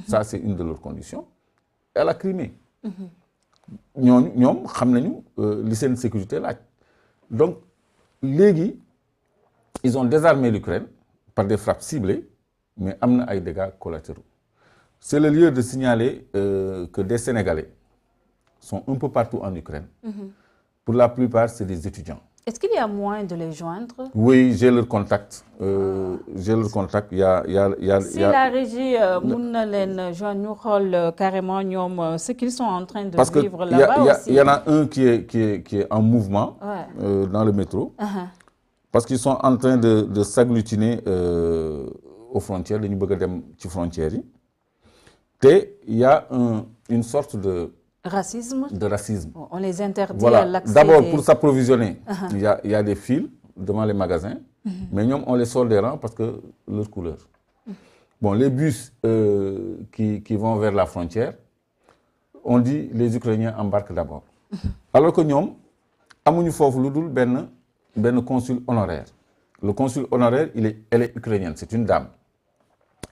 Ça, c'est une de leurs conditions. Et la Crimée. Ñoom xam nañu li seen sécurité laaj. Donc, léegi, ils ont désarmé l'Ukraine par des frappes ciblées, mais am na ay dégâts collatéraux. C'est le lieu de signaler que des Sénégalais sont un peu partout en Ukraine. Pour la plupart, c'est des étudiants. Est-ce qu'il y a moyen de les joindre? Oui, j'ai leur contact. J'ai leur contact. Il y a, si la régie mun na leen joindre ñu xool carrément ñoom ce qu'ils sont en train de vivre là-bas aussi. Il y en a un qui est en mouvement dans le métro. Parce qu'ils sont en train de s'agglutiner aux frontières. Dañu bëgg a dem ci frontières yi. Et il y a une sorte de racisme. On les interdit l'accès. D'abord, pour s'approvisionner, il y a des files devant les magasins, mais nous, on les sort des rangs parce que leur couleur. Bon, les bus qui vont vers la frontière, on dit les Ukrainiens embarquent d'abord. Alors que nous, amuñu fofu ludul ben consul honoraire. Le consul honoraire, elle est ukrainienne, c'est une dame.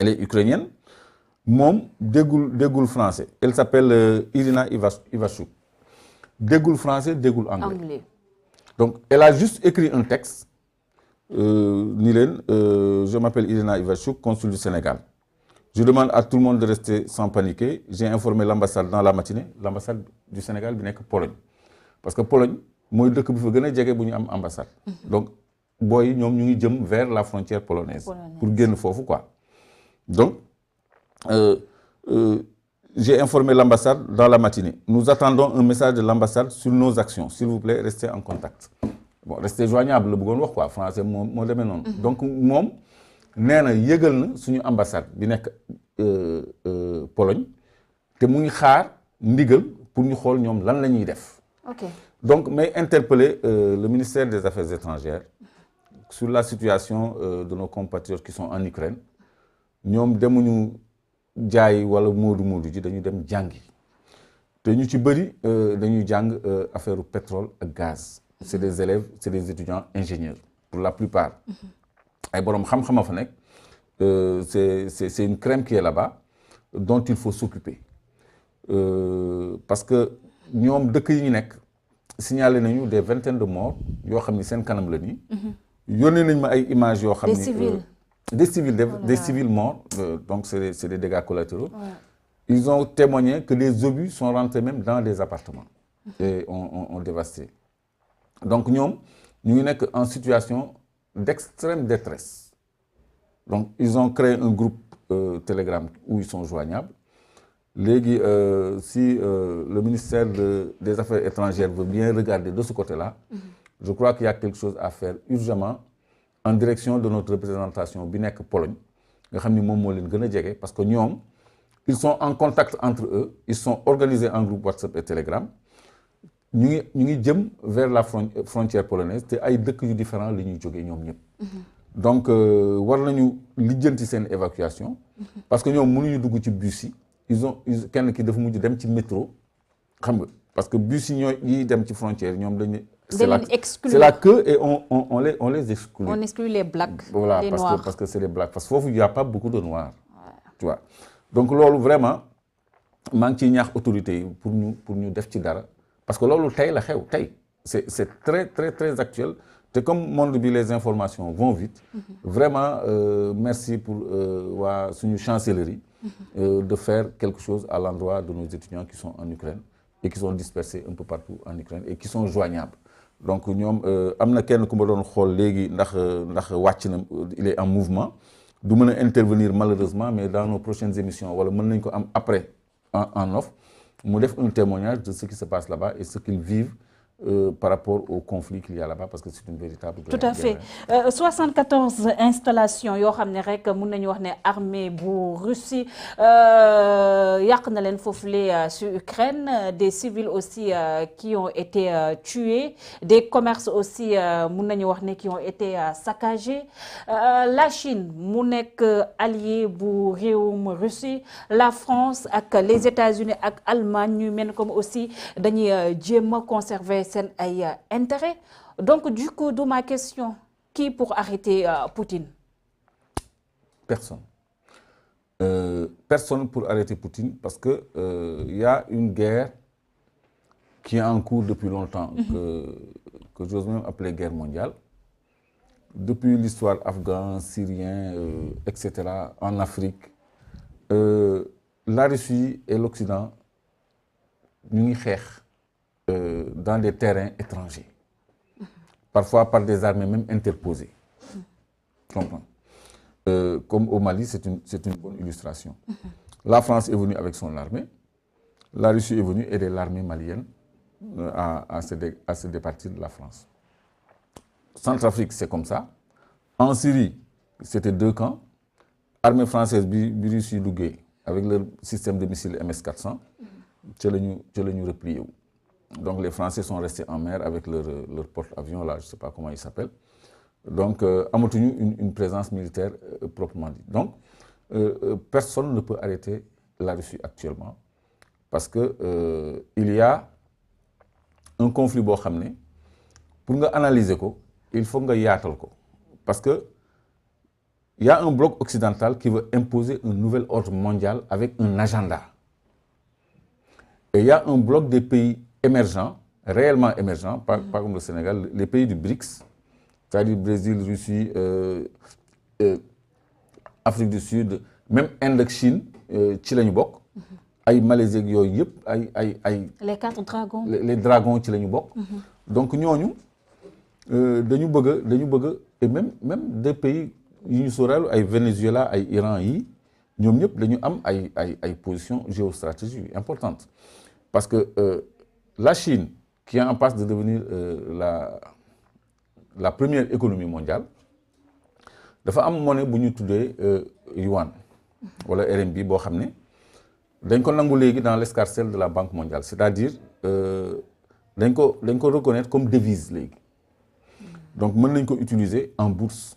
Elle est ukrainienne. Mom dégoul français. Elle s'appelle Irina Ivashchuk. Dégoul français, dégoul anglais. Donc, elle a juste écrit un texte. Je m'appelle Irina Ivashchuk, consul du Sénégal. Je demande à tout le monde de rester sans paniquer. J'ai informé l'ambassade dans la matinée, l'ambassade du Sénégal, bi nek Pologne. Parce que Pologne, moy dëkk bi fa gëna jege bu ñu am ambassade. Donc, boy ñom ñu ngi jëm vers la frontière polonaise. Pour génn fofu quoi. Donc, j'ai informé l'ambassade dans la matinée. Nous attendons un message de l'ambassade sur nos actions. S'il vous plaît, restez en contact. Bon, restez joignable, le bëggoon wax quoi, français moo demee noonu. Donc moom nee na yëgal na suñu ambassade bi nekk Pologne te mu ngi xaar ndigal pour ñu xool ñoom lan la ñuy def. Donc may interpeller le ministère des Affaires étrangères sur la situation de nos compatriotes qui sont en Ukraine. Ñoom demuñu jaay wala moodu ji dañu dem jàngi te ñu ci bëri dañuy jàng affaire pétrole ak gaz. C'est des élèves, c'est des étudiants ingénieurs pour la plupart. Ay borom xam-xama fa nekk c'est une crème qui est là-bas dont il faut s'occuper parce que ñoom dëkk yi ñu nekk signalé nañu des vingtaines de morts yoo xam ni seen kanam la nii. Yónnee nañ ma ay images yoo xam ni des civils morts, donc c'est des dégâts collatéraux. Ils ont témoigné que les obus sont rentrés même dans des appartements et ont dévasté. Donc nous sommes en situation d'extrême détresse. Donc ils ont créé un groupe Telegram où ils sont joignables. Si le ministère des Affaires étrangères veut bien regarder de ce côté-là, je crois qu'il y a quelque chose à faire urgemment en direction de notre représentation bi nek Pologne nga xamni mom mo leen gëna jege parce que ñom ils sont en contact entre eux, ils sont organisés en groupe WhatsApp et Telegram. Ñu ngi jëm vers la frontière polonaise té ay dëkk yu différents li ñuy joggé ñom ñep. Donc war nañu lijjanti sen évacuation parce que ñom mënuñu dugg ci bus yi. Ils kenn ki dafa mujj dem ci métro xam nga parce que bus yi ñoy dem ci frontière ñom dañu c'est la queue et on les exclut. On exclut les blacks, voilà, les noirs. Parce que c'est les blacks. Parce qu'il n'y a pas beaucoup de noirs. Tu vois. Donc, là, vraiment, il manque une autorité pour nous def ci dara. Parce que là, c'est très, très, très actuel. C'est comme monde bi les informations vont vite. Vraiment, merci pour la chancellerie de faire quelque chose à l'endroit de nos étudiants qui sont en Ukraine et qui sont dispersés un peu partout en Ukraine et qui sont joignables. Donc ñom amna kenn ku ma doon xol légui ndax wacc na il est en mouvement du mëna intervenir malheureusement mais dans nos prochaines émissions wala mën nañ ko am après en off mu def un témoignage de ce qui se passe là-bas et ce qu'ils vivent par rapport au conflit qu'il y a là-bas parce que c'est une véritable guerre. Tout à fait. 74 installations yoo xam ne rek mun nañu wax ne armée bu Russie yàq na leen foofule sur Ukraine, des civils aussi qui ont été tués, des commerces aussi mun nañu wax ne qui ont été saccagés. La Chine mu nekk allié bu réewum Russie, la France ak les États-Unis ak Allemagne ñu mel comme aussi dañuy jéem a conserver seen ay intérêt. Donc du coup, d'où ma question, qui pour arrêter Poutine? Personne. personne pour arrêter Poutine parce que y a une guerre qui est en cours depuis longtemps, que j'ose même appeler guerre mondiale. Depuis l'histoire afghane, syrien, etc., en Afrique, la Russie et l'Occident ñu ngi xeex dans des terrains étrangers, parfois par des armées même interposées. Comprends? Comme au Mali, c'est une bonne illustration. La France est venue avec son armée, la Russie est venue aider l'armée malienne à se départir de la France. Centrafrique, c'est comme ça. En Syrie, c'était 2 camps. Armée française, Russie duggee avec leur système de missiles MS-400, ci la ñu replié wu. Donc les Français sont restés en mer avec leur porte-avions, là, je ne sais pas comment ils s'appellent. Donc, amatuñu une présence militaire proprement dit. Donc, personne ne peut arrêter la Russie actuellement parce que il y a un conflit boo xam ne pour nga analyser ko il faut nga yaatal ko parce que il y a un bloc occidental qui veut imposer un nouvel ordre mondial avec un agenda. Et il y a un bloc des pays émergents, réellement émergents, pas comme le Sénégal, les pays du BRICS, c'est-à-dire Brésil, Russie, Afrique du Sud, même Inde ak Chine, ci la ñu bokk. Ay Malaisie ak yooyu yëpp ay les 4 dragons. les dragons ci la ñu bokk. Donc ñooñu dañu bëgg et même des pays yu ñu sóoraale ay Venezuela ay Iran yi ñoom ñëpp dañu am ay positions géostratégiques importantes parce que la Chine qui est en passe de devenir la première économie mondiale dafa am monnaie bu ñu tuddee yuan wala RMB boo xam ne dañ ko nangu léegi dans l'escarcelle de la Banque mondiale, c'est-à-dire dañ ko reconnaître comme devise léegi. Donc mën nañ ko utiliser en bourse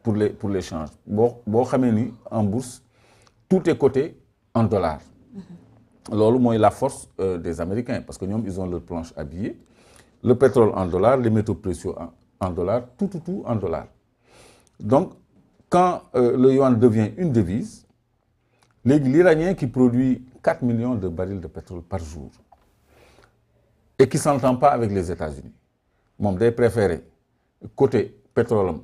pour l'échange. Boo xamee ni en bourse tout est coté en dollars. Loolu mooy la force des Américains parce que ñoom ils ont leur planche à billets, le pétrole en dollars, les métaux précieux en dollars, tout en dollars. Donc quand le yuan devient une devise, l'Iranien qui produit 4 millions de barils de pétrole par jour et qui ne s'entend pas avec les États-Unis, moom day préférer côté pétrole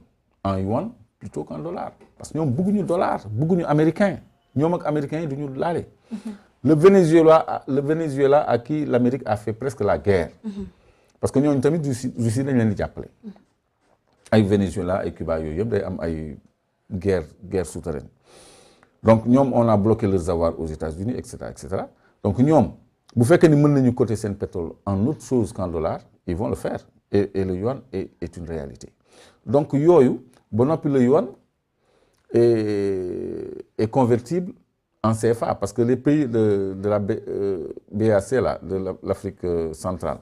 en yuan plutôt qu'en dollars. Parce que ñoom bëgguñu dollar, bëgguñu américain. Ñoom ak américains yi duñu laale. Le Venezuela à qui l'Amérique a fait presque la guerre. Parce que ñooñu tamit Russie dañ leen di jàppale. Ay Venezuela ay Cuba yooyu yëpp day am ay guerre souterraine. Donc ñoom on a bloqué leurs avoirs aux États-Unis, etc., etc. Donc ñoom bu fekkee ni mën nañu coter seen pétrole en autre chose qu'en dollars, ils vont le faire. Et le yuan est une réalité. Donc yooyu ba noppi le yuan est convertible en CFA parce que les pays de la BAC là, de l'Afrique centrale,